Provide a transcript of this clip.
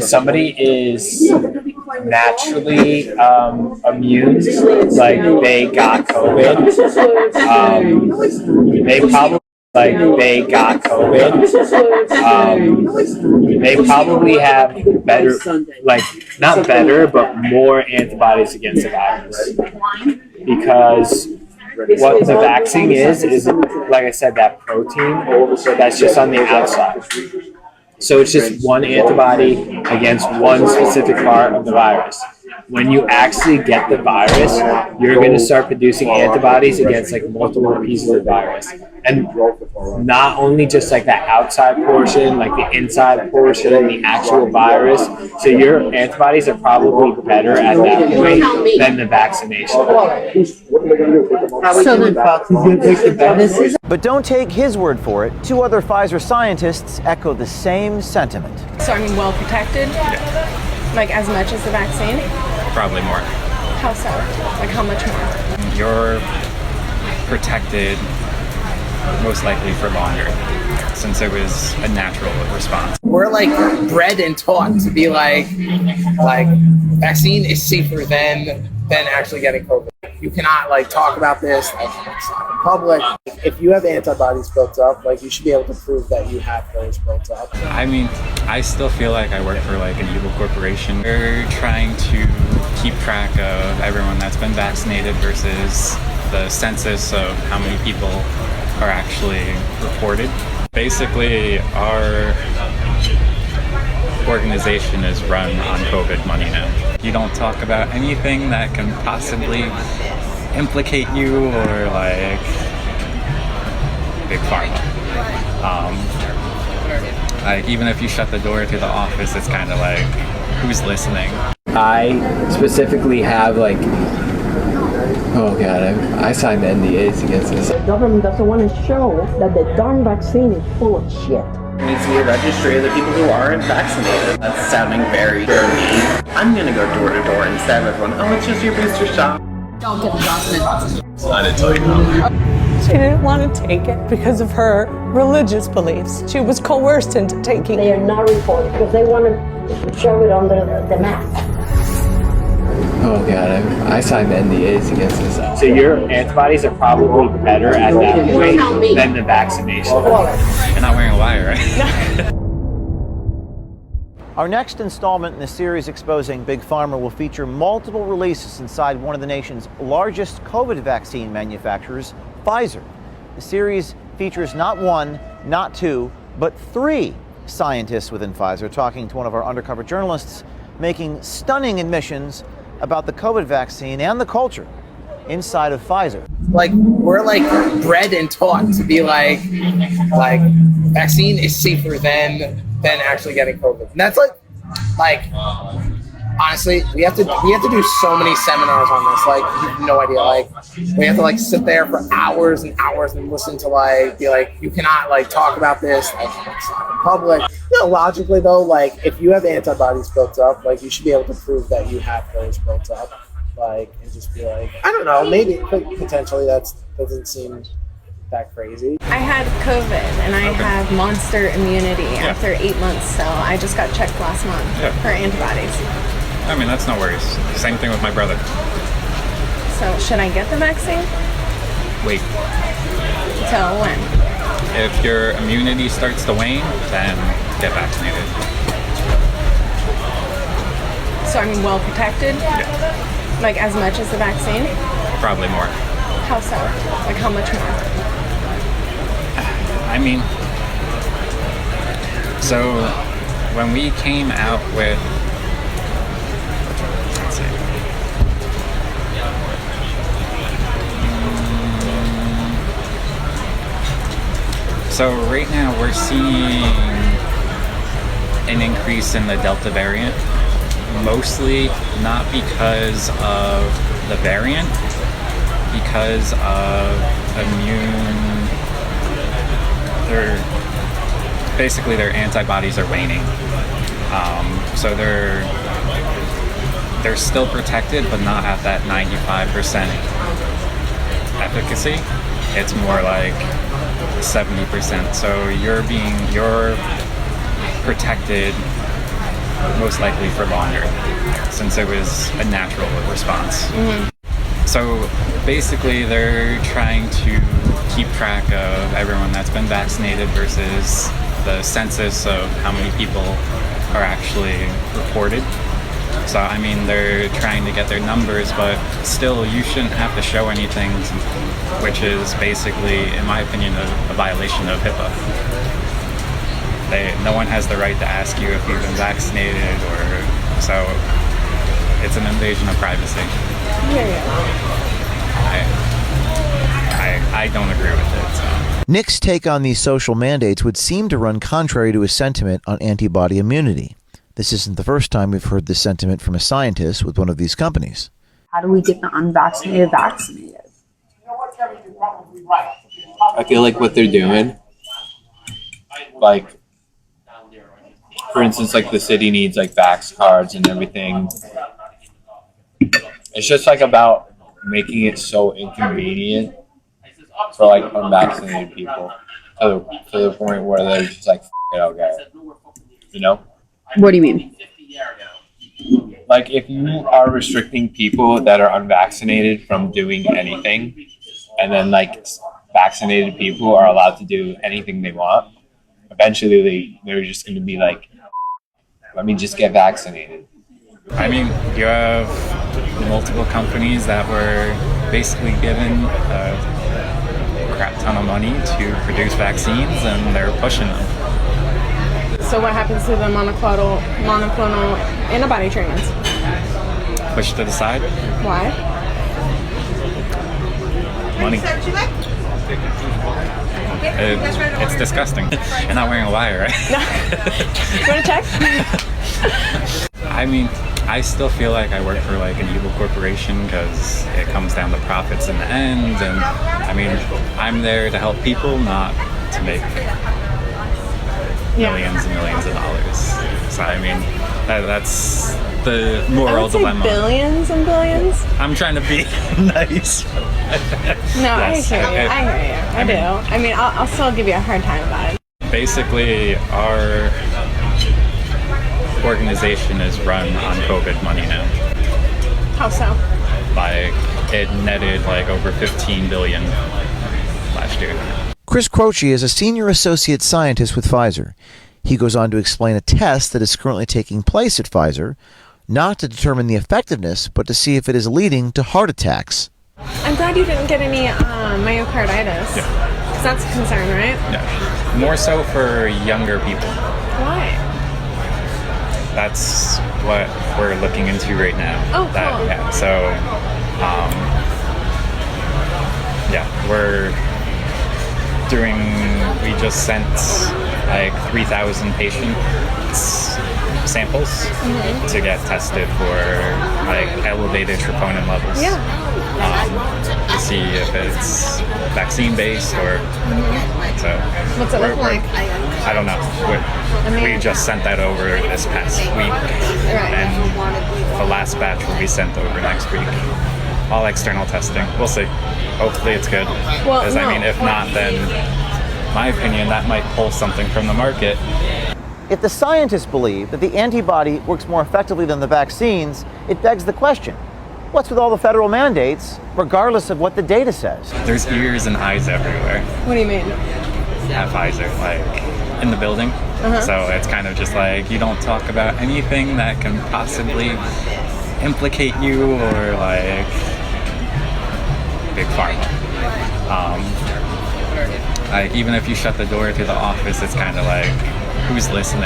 Somebody is naturally immune, like they got COVID, they got COVID. They probably have better, like not better, but more antibodies against the virus because what the vaccine is like I said, that protein that's just on the outside. So it's just one antibody against one specific part of the virus. When you actually get the virus, you're going to start producing antibodies against like multiple pieces of the virus. And not only just like that outside portion, like the inside portion, the actual virus. So your antibodies are probably better at that point than the vaccination. But don't take his word for it. Two other Pfizer scientists echo the same sentiment. So I mean, well protected? Yeah. Like as much as the vaccine? Probably more. How so? Like how much more? You're protected most likely for longer, since it was a natural response. We're like bred and taught to be like vaccine is safer than actually getting COVID. You cannot like talk about this like in public. If you have antibodies built up, like you should be able to prove that you have those built up. I mean, I still feel like I work for like an evil corporation. They're trying to keep track of everyone that's been vaccinated versus the census of how many people are actually reported. Basically, our organization is run on COVID money now. You don't talk about anything that can possibly implicate you or like big pharma. Like even if you shut the door to the office, it's kind of like, who's listening? I specifically have like, oh god, I signed NDAs against this. The government doesn't want to show that the darn vaccine is full of shit. There needs to be a registry of the people who aren't vaccinated. That's sounding very dirty. I'm gonna go door to door and stab everyone. Oh, it's just your booster shot. Don't get the Johnson & Johnson. I didn't tell you that. She didn't want to take it because of her religious beliefs. She was coerced into taking it. They are not reported because they want to shove it under the mat. Oh god, I signed NDAs against this. So your antibodies are probably better at that point than the vaccination. You're not wearing a wire, right? Our next installment in the series exposing Big Pharma will feature multiple releases inside one of the nation's largest COVID vaccine manufacturers, Pfizer. The series features not one, not two, but three scientists within Pfizer talking to one of our undercover journalists, making stunning admissions about the COVID vaccine and the culture inside of Pfizer. Like we're like bred and taught to be like vaccine is safer than actually getting COVID. And that's like honestly, we have to do so many seminars on this. Like you have no idea. Like we have to like sit there for hours and hours and listen to like be like you cannot like talk about this like in public. You know, logically though, like if you have antibodies built up, like you should be able to prove that you have those built up. Like and just be like, I don't know, maybe potentially that doesn't seem that crazy. I had COVID and I have monster immunity after 8 months, so I just got checked last month for antibodies. I mean, that's no worries. Same thing with my brother. So should I get the vaccine? Wait. Till when? If your immunity starts to wane, then get vaccinated. So I mean, well protected? Yeah. Like as much as the vaccine? Probably more. How so? Like how much more? I mean, so when we came out with, let's see, so right now we're seeing an increase in the Delta variant, mostly not because of the variant, because of their antibodies are waning. So they're still protected, but not at that 95% efficacy. It's more like 70%. So you're protected most likely for longer, since it was a natural response. So basically, they're trying to keep track of everyone that's been vaccinated versus the census of how many people are actually reported. So, I mean, they're trying to get their numbers, but still, you shouldn't have to show anything, which is basically, in my opinion, a violation of HIPAA. No one has the right to ask you if you've been vaccinated, so it's an invasion of privacy. I don't agree with it. So. Nick's take on these social mandates would seem to run contrary to his sentiment on antibody immunity. This isn't the first time we've heard this sentiment from a scientist with one of these companies. How do we get the unvaccinated vaccinated? I feel like what they're doing, like, for instance, like the city needs like vax cards and everything. It's just like about making it so inconvenient for like unvaccinated people to the point where they're just like, okay, you know? What do you mean? Like if you are restricting people that are unvaccinated from doing anything, and then like vaccinated people are allowed to do anything they want, eventually they're just going to be like, let me just get vaccinated. I mean, you have multiple companies that were basically given a crap ton of money to produce vaccines, and they're pushing them. So what happens to the monoclonal antibody treatments? Pushed to the side. Why? Money. It's disgusting. You're not wearing a wire, right? No. You want to check? I mean, I still feel like I work for like an evil corporation because it comes down to profits in the end, and I mean, I'm there to help people, not to make millions and millions of dollars. So I mean, that's the moral dilemma. Billions and billions? I'm trying to be nice. No, yes, I hear you. I do. I mean, I'll still give you a hard time about it. Basically, our organization is run on COVID money now. How so? Like, it netted like over 15 billion last year. Chris Croce is a senior associate scientist with Pfizer. He goes on to explain a test that is currently taking place at Pfizer, not to determine the effectiveness, but to see if it is leading to heart attacks. I'm glad you didn't get any myocarditis. Yeah. Because that's a concern, right? Yeah. More so for younger people. Why? That's what we're looking into right now. Oh, cool. Yeah. So, we just sent like 3,000 patients samples to get tested for like elevated troponin levels. Yeah. To see if it's vaccine based or so. What's it look like? I don't know. We just sent that over this past week, and the last batch will be sent over next week. All external testing. We'll see. Hopefully it's good. Because I mean, if not, then my opinion, that might pull something from the market. If the scientists believe that the antibody works more effectively than the vaccines, it begs the question, what's with all the federal mandates, regardless of what the data says? There's ears and eyes everywhere. What do you mean? At Pfizer, like in the building. So it's kind of just like, you don't talk about anything that can possibly implicate you or like big pharma. Like even if you shut the door to the office, it's kind of like, who's listening?